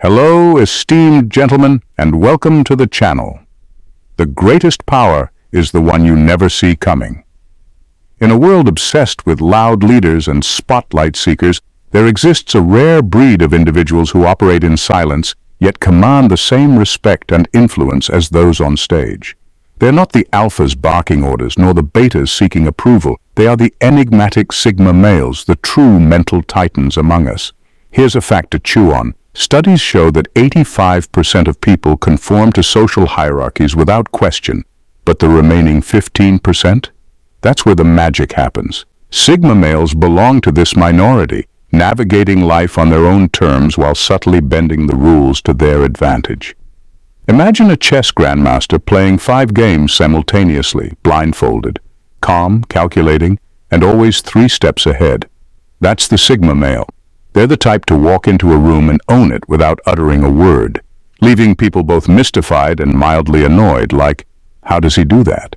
Hello, esteemed gentlemen, and welcome to the channel. The greatest power is the one you never see coming. In a world obsessed with loud leaders and spotlight seekers, there exists a rare breed of individuals who operate in silence, yet command the same respect and influence as those on stage. They're not the alphas barking orders, nor the betas seeking approval. They are the enigmatic Sigma males, the true mental titans among us. Here's a fact to chew on. Studies show that 85% of people conform to social hierarchies without question, but the remaining 15%? That's where the magic happens. Sigma males belong to this minority, navigating life on their own terms while subtly bending the rules to their advantage. Imagine a chess grandmaster playing 5 games simultaneously, blindfolded, calm, calculating, and always 3 steps ahead. That's the Sigma male. They're the type to walk into a room and own it without uttering a word, leaving people both mystified and mildly annoyed, like, how does he do that?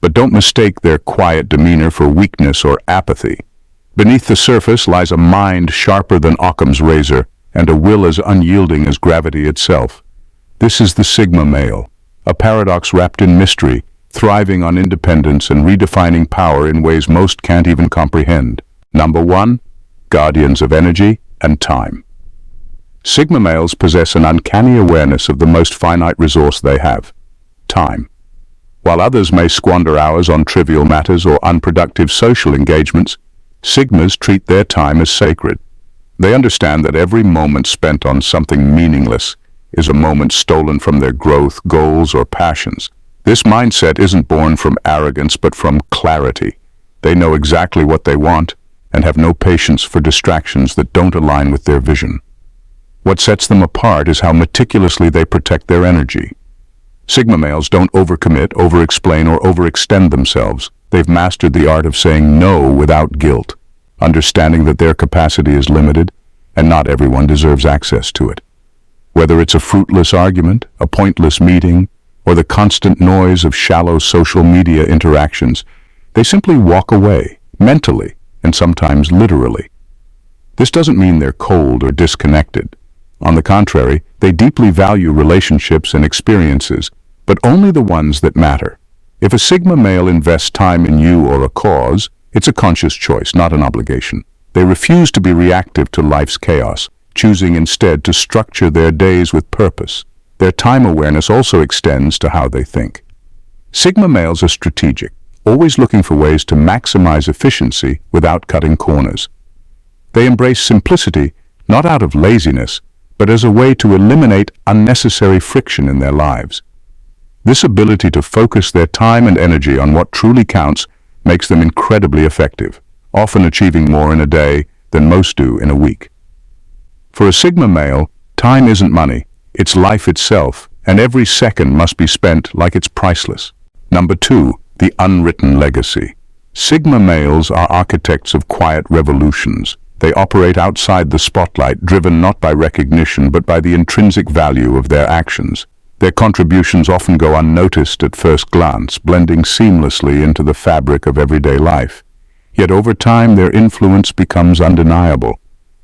But don't mistake their quiet demeanor for weakness or apathy. Beneath the surface lies a mind sharper than Occam's razor and a will as unyielding as gravity itself. This is the Sigma male, a paradox wrapped in mystery, thriving on independence and redefining power in ways most can't even comprehend. Number 1. Guardians of energy and time. Sigma males possess an uncanny awareness of the most finite resource they have, time. While others may squander hours on trivial matters or unproductive social engagements, Sigmas treat their time as sacred. They understand that every moment spent on something meaningless is a moment stolen from their growth, goals, or passions. This mindset isn't born from arrogance but from clarity. They know exactly what they want and have no patience for distractions that don't align with their vision. What sets them apart is how meticulously they protect their energy. Sigma males don't overcommit, over-explain, or overextend themselves. They've mastered the art of saying no without guilt, understanding that their capacity is limited and not everyone deserves access to it. Whether it's a fruitless argument, a pointless meeting, or the constant noise of shallow social media interactions, they simply walk away, mentally, and sometimes literally. This doesn't mean they're cold or disconnected. On the contrary, they deeply value relationships and experiences, but only the ones that matter. If a Sigma male invests time in you or a cause, it's a conscious choice, not an obligation. They refuse to be reactive to life's chaos, choosing instead to structure their days with purpose. Their time awareness also extends to how they think. Sigma males are strategic, always looking for ways to maximize efficiency without cutting corners. They embrace simplicity, not out of laziness, but as a way to eliminate unnecessary friction in their lives. This ability to focus their time and energy on what truly counts makes them incredibly effective, often achieving more in a day than most do in a week. For a Sigma male, time isn't money, it's life itself, and every second must be spent like it's priceless. Number 2. The Unwritten Legacy. Sigma males are architects of quiet revolutions. They operate outside the spotlight, driven not by recognition but by the intrinsic value of their actions. Their contributions often go unnoticed at first glance, blending seamlessly into the fabric of everyday life. Yet over time their influence becomes undeniable,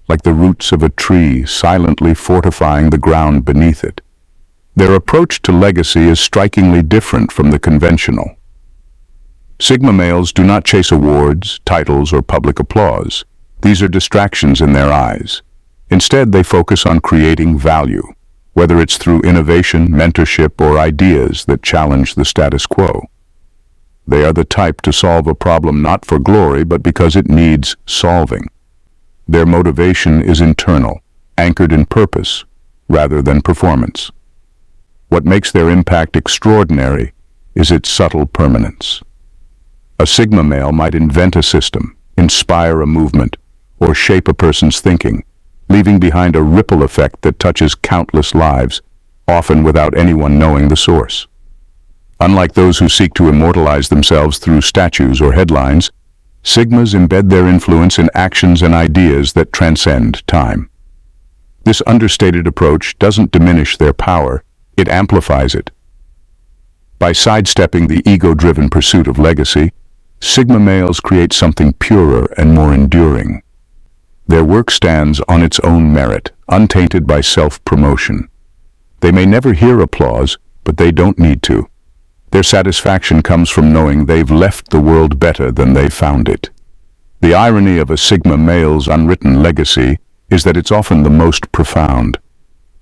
like the roots of a tree silently fortifying the ground beneath it. Their approach to legacy is strikingly different from the conventional. Sigma males do not chase awards, titles, or public applause. These are distractions in their eyes. Instead, they focus on creating value, whether it's through innovation, mentorship, or ideas that challenge the status quo. They are the type to solve a problem not for glory, but because it needs solving. Their motivation is internal, anchored in purpose, rather than performance. What makes their impact extraordinary is its subtle permanence. A Sigma male might invent a system, inspire a movement, or shape a person's thinking, leaving behind a ripple effect that touches countless lives, often without anyone knowing the source. Unlike those who seek to immortalize themselves through statues or headlines, Sigmas embed their influence in actions and ideas that transcend time. This understated approach doesn't diminish their power, it amplifies it. By sidestepping the ego-driven pursuit of legacy, Sigma males create something purer and more enduring. Their work stands on its own merit, untainted by self-promotion. They may never hear applause, but they don't need to. Their satisfaction comes from knowing they've left the world better than they found it. The irony of a Sigma male's unwritten legacy is that it's often the most profound.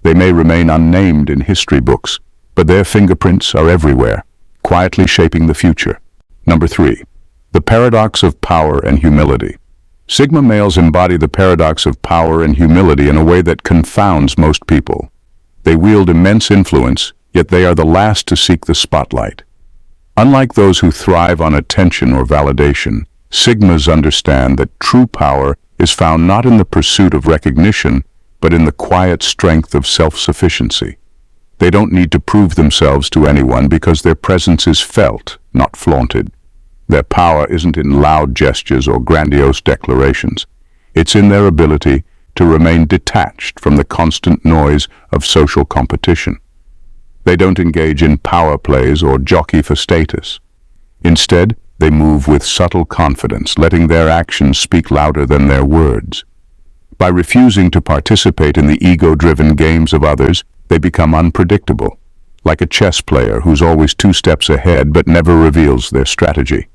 They may remain unnamed in history books, but their fingerprints are everywhere, quietly shaping the future. Number 3. The paradox of power and humility. Sigma males embody the paradox of power and humility in a way that confounds most people. They wield immense influence, yet they are the last to seek the spotlight. Unlike those who thrive on attention or validation, Sigmas understand that true power is found not in the pursuit of recognition, but in the quiet strength of self-sufficiency. They don't need to prove themselves to anyone because their presence is felt, not flaunted. Their power isn't in loud gestures or grandiose declarations. It's in their ability to remain detached from the constant noise of social competition. They don't engage in power plays or jockey for status. Instead, they move with subtle confidence, letting their actions speak louder than their words. By refusing to participate in the ego-driven games of others, they become unpredictable, like a chess player who's always 2 steps ahead but never reveals their strategy.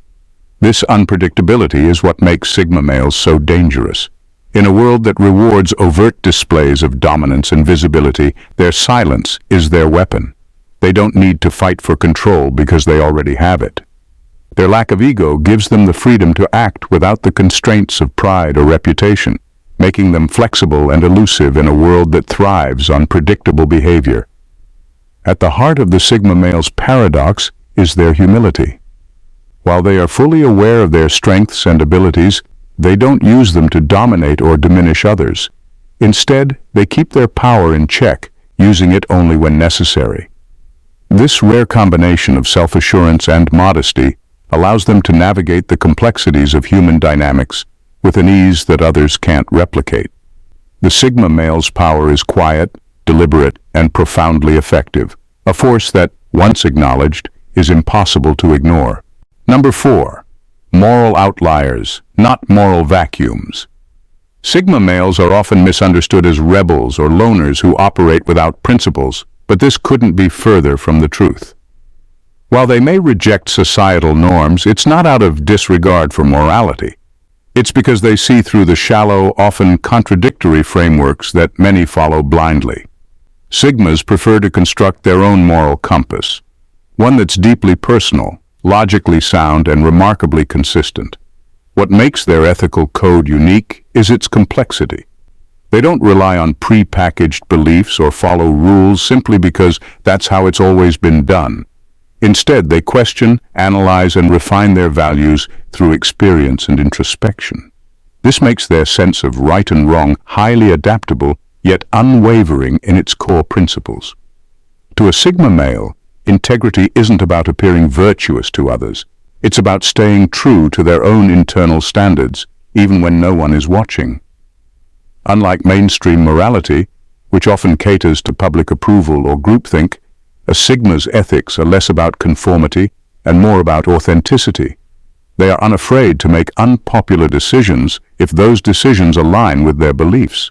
This unpredictability is what makes Sigma males so dangerous. In a world that rewards overt displays of dominance and visibility, their silence is their weapon. They don't need to fight for control because they already have it. Their lack of ego gives them the freedom to act without the constraints of pride or reputation, making them flexible and elusive in a world that thrives on predictable behavior. At the heart of the Sigma male's paradox is their humility. While they are fully aware of their strengths and abilities, they don't use them to dominate or diminish others. Instead, they keep their power in check, using it only when necessary. This rare combination of self-assurance and modesty allows them to navigate the complexities of human dynamics with an ease that others can't replicate. The Sigma male's power is quiet, deliberate, and profoundly effective, a force that, once acknowledged, is impossible to ignore. Number 4. Moral outliers, not moral vacuums. Sigma males are often misunderstood as rebels or loners who operate without principles, but this couldn't be further from the truth. While they may reject societal norms, it's not out of disregard for morality. It's because they see through the shallow, often contradictory frameworks that many follow blindly. Sigmas prefer to construct their own moral compass, one that's deeply personal, logically sound, and remarkably consistent. What makes their ethical code unique is its complexity. They don't rely on pre-packaged beliefs or follow rules simply because that's how it's always been done. Instead, they question, analyze, and refine their values through experience and introspection. This makes their sense of right and wrong highly adaptable, yet unwavering in its core principles. To a Sigma male, integrity isn't about appearing virtuous to others. It's about staying true to their own internal standards, even when no one is watching. Unlike mainstream morality, which often caters to public approval or groupthink, a Sigma's ethics are less about conformity and more about authenticity. They are unafraid to make unpopular decisions if those decisions align with their beliefs.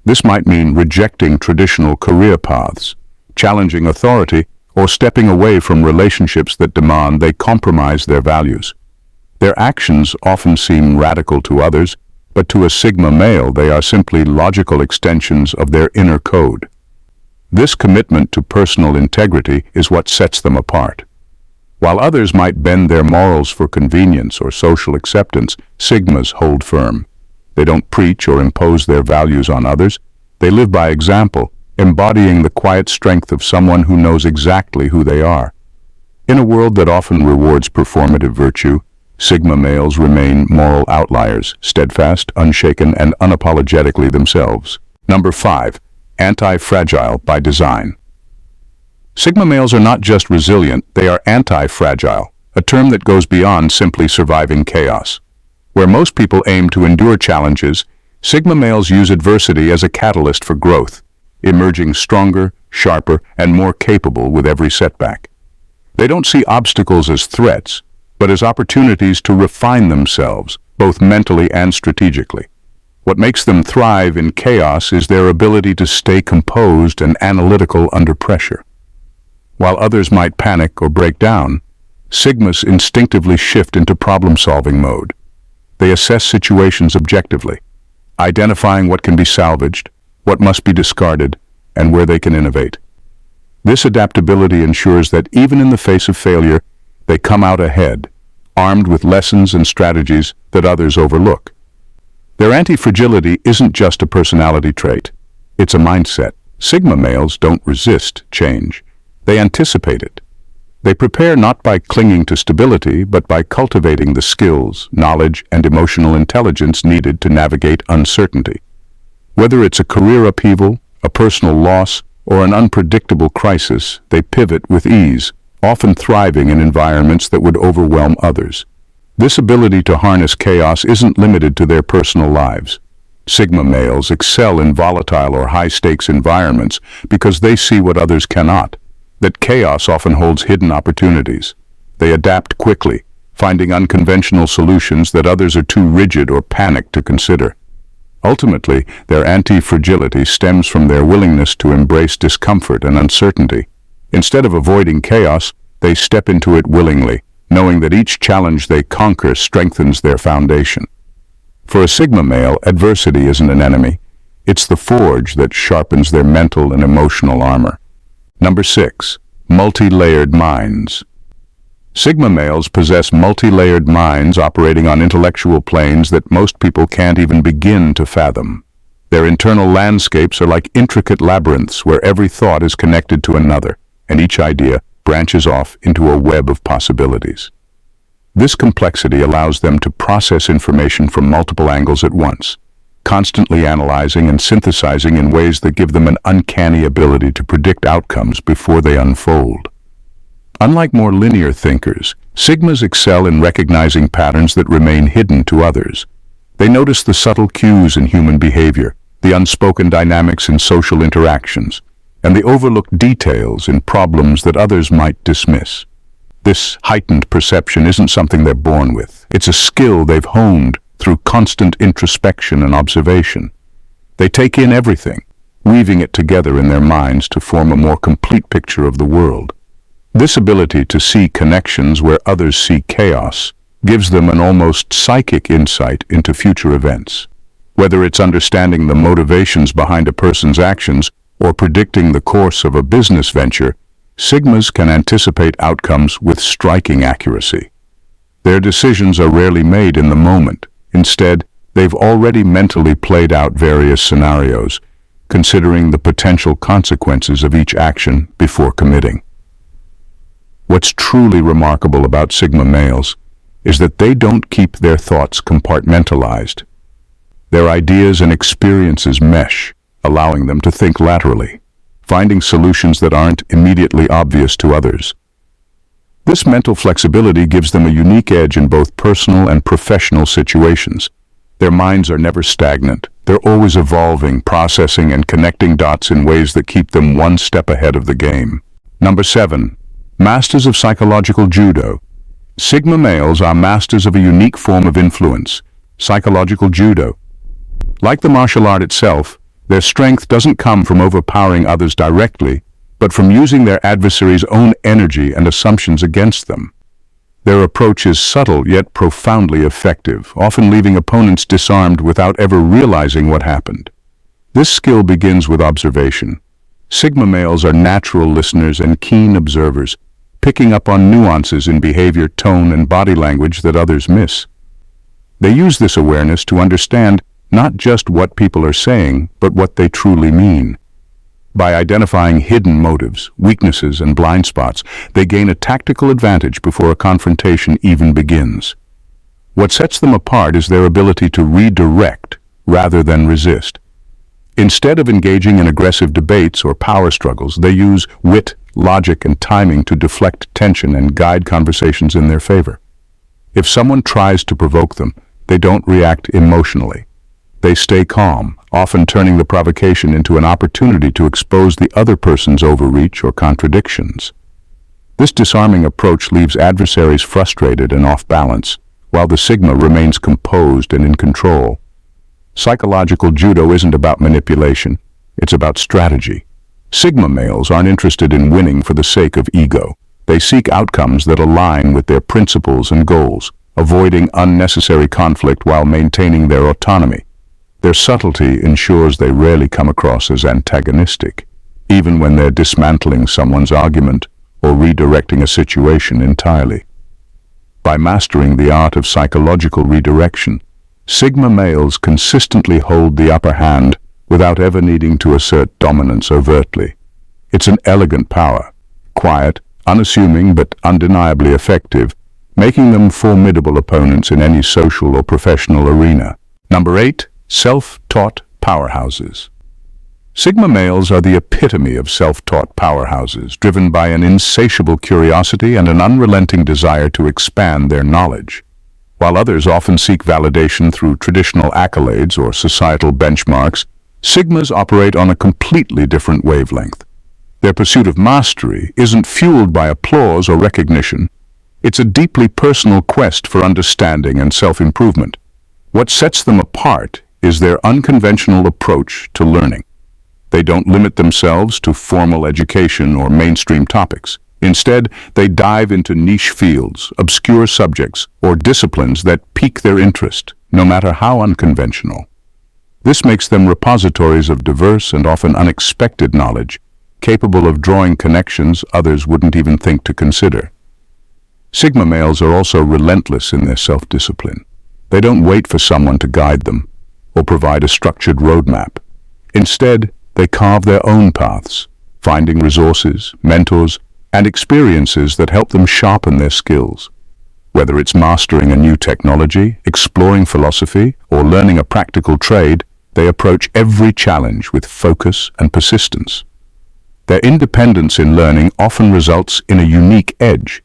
This might mean rejecting traditional career paths, challenging authority, or stepping away from relationships that demand they compromise their values. Their actions often seem radical to others, but to a Sigma male they are simply logical extensions of their inner code. This commitment to personal integrity is what sets them apart. While others might bend their morals for convenience or social acceptance, Sigmas hold firm. They don't preach or impose their values on others. They live by example, embodying the quiet strength of someone who knows exactly who they are. In a world that often rewards performative virtue, Sigma males remain moral outliers, steadfast, unshaken, and unapologetically themselves. Number 5. Anti-fragile by design. Sigma males are not just resilient, they are anti-fragile, a term that goes beyond simply surviving chaos. Where most people aim to endure challenges, Sigma males use adversity as a catalyst for growth, emerging stronger, sharper, and more capable with every setback. They don't see obstacles as threats, but as opportunities to refine themselves, both mentally and strategically. What makes them thrive in chaos is their ability to stay composed and analytical under pressure. While others might panic or break down, Sigmas instinctively shift into problem-solving mode. They assess situations objectively, identifying what can be salvaged, what must be discarded, and where they can innovate. This adaptability ensures that even in the face of failure, they come out ahead, armed with lessons and strategies that others overlook. Their anti-fragility isn't just a personality trait, it's a mindset. Sigma males don't resist change, they anticipate it. They prepare not by clinging to stability, but by cultivating the skills, knowledge, and emotional intelligence needed to navigate uncertainty. Whether it's a career upheaval, a personal loss, or an unpredictable crisis, they pivot with ease, often thriving in environments that would overwhelm others. This ability to harness chaos isn't limited to their personal lives. Sigma males excel in volatile or high-stakes environments because they see what others cannot. That chaos often holds hidden opportunities. They adapt quickly, finding unconventional solutions that others are too rigid or panicked to consider. Ultimately, their anti-fragility stems from their willingness to embrace discomfort and uncertainty. Instead of avoiding chaos, they step into it willingly, knowing that each challenge they conquer strengthens their foundation. For a Sigma male, adversity isn't an enemy. It's the forge that sharpens their mental and emotional armor. Number 6. Multi-layered minds. Sigma males possess multi-layered minds operating on intellectual planes that most people can't even begin to fathom. Their internal landscapes are like intricate labyrinths where every thought is connected to another, and each idea branches off into a web of possibilities. This complexity allows them to process information from multiple angles at once, constantly analyzing and synthesizing in ways that give them an uncanny ability to predict outcomes before they unfold. Unlike more linear thinkers, Sigmas excel in recognizing patterns that remain hidden to others. They notice the subtle cues in human behavior, the unspoken dynamics in social interactions, and the overlooked details in problems that others might dismiss. This heightened perception isn't something they're born with. It's a skill they've honed through constant introspection and observation. They take in everything, weaving it together in their minds to form a more complete picture of the world. This ability to see connections where others see chaos gives them an almost psychic insight into future events. Whether it's understanding the motivations behind a person's actions or predicting the course of a business venture, Sigmas can anticipate outcomes with striking accuracy. Their decisions are rarely made in the moment. Instead, they've already mentally played out various scenarios, considering the potential consequences of each action before committing. What's truly remarkable about Sigma males is that they don't keep their thoughts compartmentalized. Their ideas and experiences mesh, allowing them to think laterally, finding solutions that aren't immediately obvious to others. This mental flexibility gives them a unique edge in both personal and professional situations. Their minds are never stagnant. They're always evolving, processing, and connecting dots in ways that keep them one step ahead of the game. Number 7. Masters of psychological judo. Sigma males are masters of a unique form of influence, psychological judo. Like the martial art itself, their strength doesn't come from overpowering others directly, but from using their adversary's own energy and assumptions against them. Their approach is subtle yet profoundly effective, often leaving opponents disarmed without ever realizing what happened. This skill begins with observation. Sigma males are natural listeners and keen observers, picking up on nuances in behavior, tone, and body language that others miss. They use this awareness to understand not just what people are saying, but what they truly mean. By identifying hidden motives, weaknesses, and blind spots, they gain a tactical advantage before a confrontation even begins. What sets them apart is their ability to redirect rather than resist. Instead of engaging in aggressive debates or power struggles, they use wit, logic, and timing to deflect tension and guide conversations in their favor. If someone tries to provoke them, they don't react emotionally. They stay calm, often turning the provocation into an opportunity to expose the other person's overreach or contradictions. This disarming approach leaves adversaries frustrated and off balance, while the Sigma remains composed and in control. Psychological judo isn't about manipulation, it's about strategy. Sigma males aren't interested in winning for the sake of ego. They seek outcomes that align with their principles and goals, avoiding unnecessary conflict while maintaining their autonomy. Their subtlety ensures they rarely come across as antagonistic, even when they're dismantling someone's argument or redirecting a situation entirely. By mastering the art of psychological redirection, Sigma males consistently hold the upper hand without ever needing to assert dominance overtly. It's an elegant power, quiet, unassuming but undeniably effective, making them formidable opponents in any social or professional arena. Number 8. Self-taught powerhouses. Sigma males are the epitome of self-taught powerhouses, driven by an insatiable curiosity and an unrelenting desire to expand their knowledge. While others often seek validation through traditional accolades or societal benchmarks, Sigmas operate on a completely different wavelength. Their pursuit of mastery isn't fueled by applause or recognition. It's a deeply personal quest for understanding and self-improvement. What sets them apart is their unconventional approach to learning. They don't limit themselves to formal education or mainstream topics. Instead, they dive into niche fields, obscure subjects, or disciplines that pique their interest, no matter how unconventional. This makes them repositories of diverse and often unexpected knowledge, capable of drawing connections others wouldn't even think to consider. Sigma males are also relentless in their self-discipline. They don't wait for someone to guide them or provide a structured roadmap. Instead, they carve their own paths, finding resources, mentors, and experiences that help them sharpen their skills. Whether it's mastering a new technology, exploring philosophy, or learning a practical trade, they approach every challenge with focus and persistence. Their independence in learning often results in a unique edge.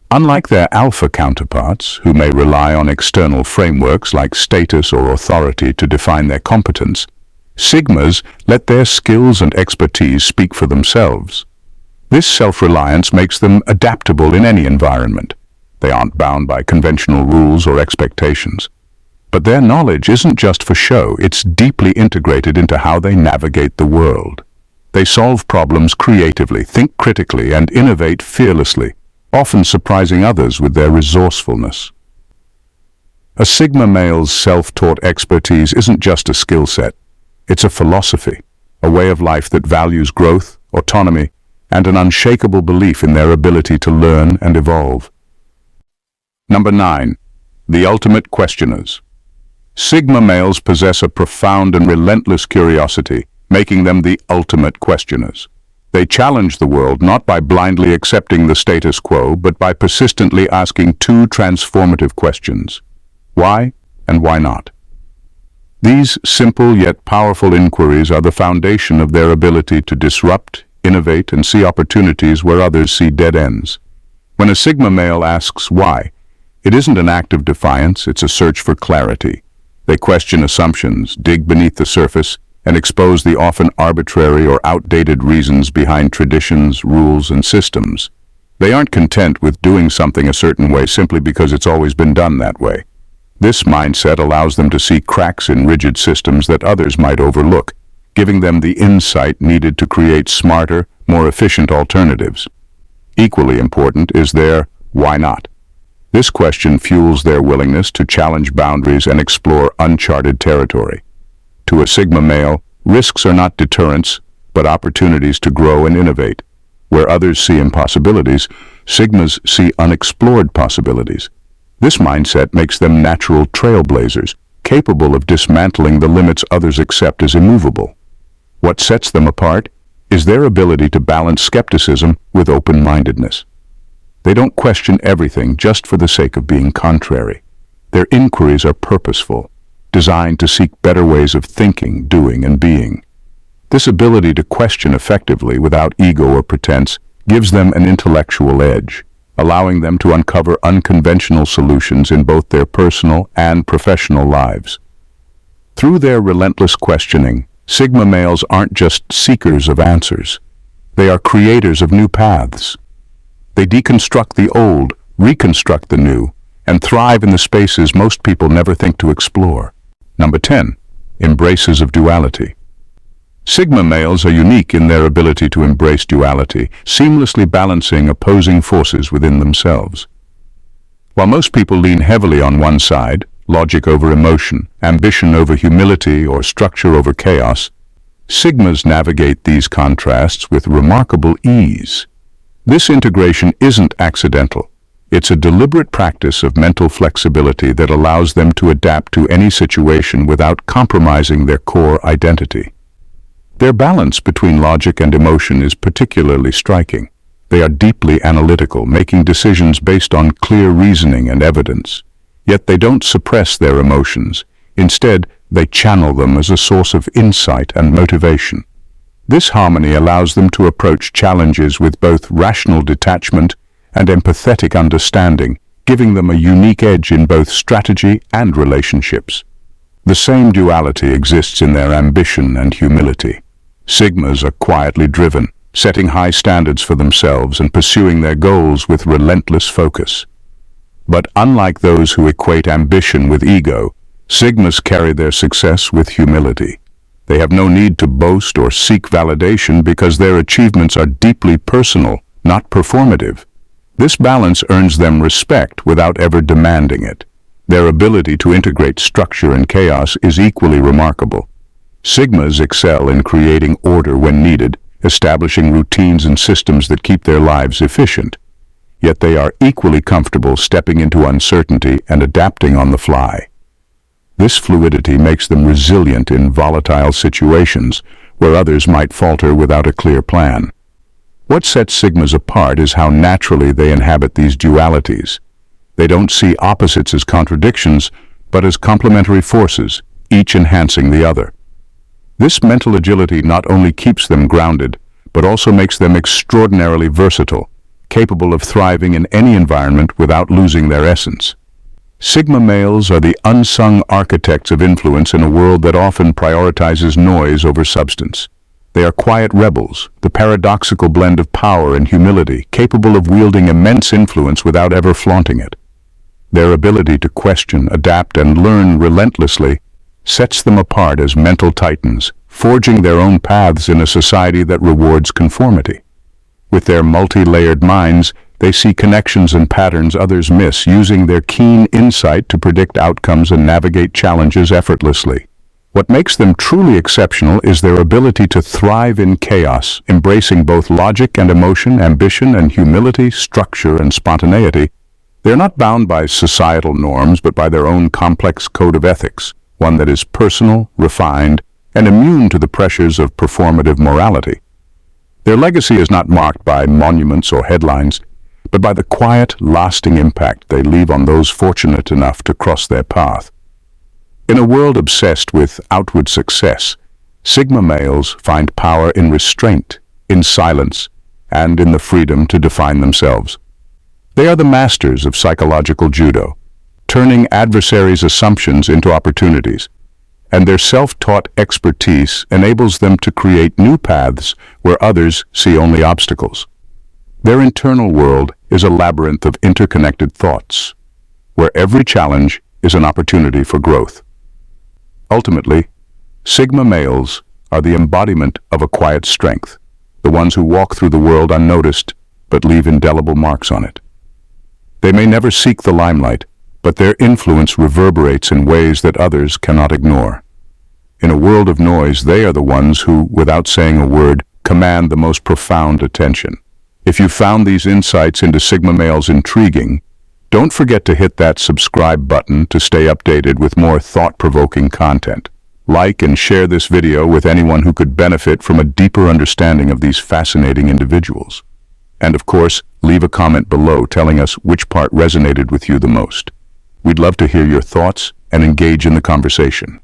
Unlike their alpha counterparts, who may rely on external frameworks like status or authority to define their competence, Sigmas let their skills and expertise speak for themselves. This self-reliance makes them adaptable in any environment. They aren't bound by conventional rules or expectations. But their knowledge isn't just for show, it's deeply integrated into how they navigate the world. They solve problems creatively, think critically, and innovate fearlessly, often surprising others with their resourcefulness. A Sigma male's self-taught expertise isn't just a skill set. It's a philosophy, a way of life that values growth, autonomy, and an unshakable belief in their ability to learn and evolve. Number 9. The ultimate questioners. Sigma males possess a profound and relentless curiosity, making them the ultimate questioners. They challenge the world not by blindly accepting the status quo, but by persistently asking two transformative questions. Why and why not? These simple yet powerful inquiries are the foundation of their ability to disrupt, innovate, and see opportunities where others see dead ends. When a Sigma male asks why, it isn't an act of defiance, it's a search for clarity. They question assumptions, dig beneath the surface, and expose the often arbitrary or outdated reasons behind traditions, rules, and systems. They aren't content with doing something a certain way simply because it's always been done that way. This mindset allows them to see cracks in rigid systems that others might overlook, giving them the insight needed to create smarter, more efficient alternatives. Equally important is their why not. This question fuels their willingness to challenge boundaries and explore uncharted territory. To a Sigma male, risks are not deterrents, but opportunities to grow and innovate. Where others see impossibilities, Sigmas see unexplored possibilities. This mindset makes them natural trailblazers, capable of dismantling the limits others accept as immovable. What sets them apart is their ability to balance skepticism with open-mindedness. They don't question everything just for the sake of being contrary. Their inquiries are purposeful, designed to seek better ways of thinking, doing, and being. This ability to question effectively without ego or pretense gives them an intellectual edge, allowing them to uncover unconventional solutions in both their personal and professional lives. Through their relentless questioning, Sigma males aren't just seekers of answers. They are creators of new paths. They deconstruct the old, reconstruct the new, and thrive in the spaces most people never think to explore. Number 10. embracers of duality. Sigma males are unique in their ability to embrace duality, seamlessly balancing opposing forces within themselves. While most people lean heavily on one side, logic over emotion, ambition over humility, or structure over chaos, Sigmas navigate these contrasts with remarkable ease. This integration isn't accidental. It's a deliberate practice of mental flexibility that allows them to adapt to any situation without compromising their core identity. Their balance between logic and emotion is particularly striking. They are deeply analytical, making decisions based on clear reasoning and evidence. Yet they don't suppress their emotions. Instead, they channel them as a source of insight and motivation. This harmony allows them to approach challenges with both rational detachment and empathetic understanding, giving them a unique edge in both strategy and relationships. The same duality exists in their ambition and humility. Sigmas are quietly driven, setting high standards for themselves and pursuing their goals with relentless focus. But unlike those who equate ambition with ego, Sigmas carry their success with humility. They have no need to boast or seek validation because their achievements are deeply personal, not performative. This balance earns them respect without ever demanding it. Their ability to integrate structure and chaos is equally remarkable. Sigmas excel in creating order when needed, establishing routines and systems that keep their lives efficient. Yet they are equally comfortable stepping into uncertainty and adapting on the fly. This fluidity makes them resilient in volatile situations where others might falter without a clear plan. What sets Sigmas apart is how naturally they inhabit these dualities. They don't see opposites as contradictions, but as complementary forces, each enhancing the other. This mental agility not only keeps them grounded, but also makes them extraordinarily versatile, capable of thriving in any environment without losing their essence. Sigma males are the unsung architects of influence in a world that often prioritizes noise over substance. They are quiet rebels, the paradoxical blend of power and humility, capable of wielding immense influence without ever flaunting it. Their ability to question, adapt, and learn relentlessly sets them apart as mental titans, forging their own paths in a society that rewards conformity. With their multi-layered minds, they see connections and patterns others miss, using their keen insight to predict outcomes and navigate challenges effortlessly. What makes them truly exceptional is their ability to thrive in chaos, embracing both logic and emotion, ambition and humility, structure and spontaneity. They're not bound by societal norms, but by their own complex code of ethics, one that is personal, refined, and immune to the pressures of performative morality. Their legacy is not marked by monuments or headlines, but by the quiet, lasting impact they leave on those fortunate enough to cross their path. In a world obsessed with outward success, Sigma males find power in restraint, in silence, and in the freedom to define themselves. They are the masters of psychological judo, turning adversaries' assumptions into opportunities, and their self-taught expertise enables them to create new paths where others see only obstacles. Their internal world is a labyrinth of interconnected thoughts, where every challenge is an opportunity for growth. Ultimately, Sigma males are the embodiment of a quiet strength, the ones who walk through the world unnoticed but leave indelible marks on it. They may never seek the limelight, but their influence reverberates in ways that others cannot ignore. In a world of noise, they are the ones who, without saying a word, command the most profound attention. If you found these insights into Sigma males intriguing, don't forget to hit that subscribe button to stay updated with more thought-provoking content. Like and share this video with anyone who could benefit from a deeper understanding of these fascinating individuals. And of course, leave a comment below telling us which part resonated with you the most. We'd love to hear your thoughts and engage in the conversation.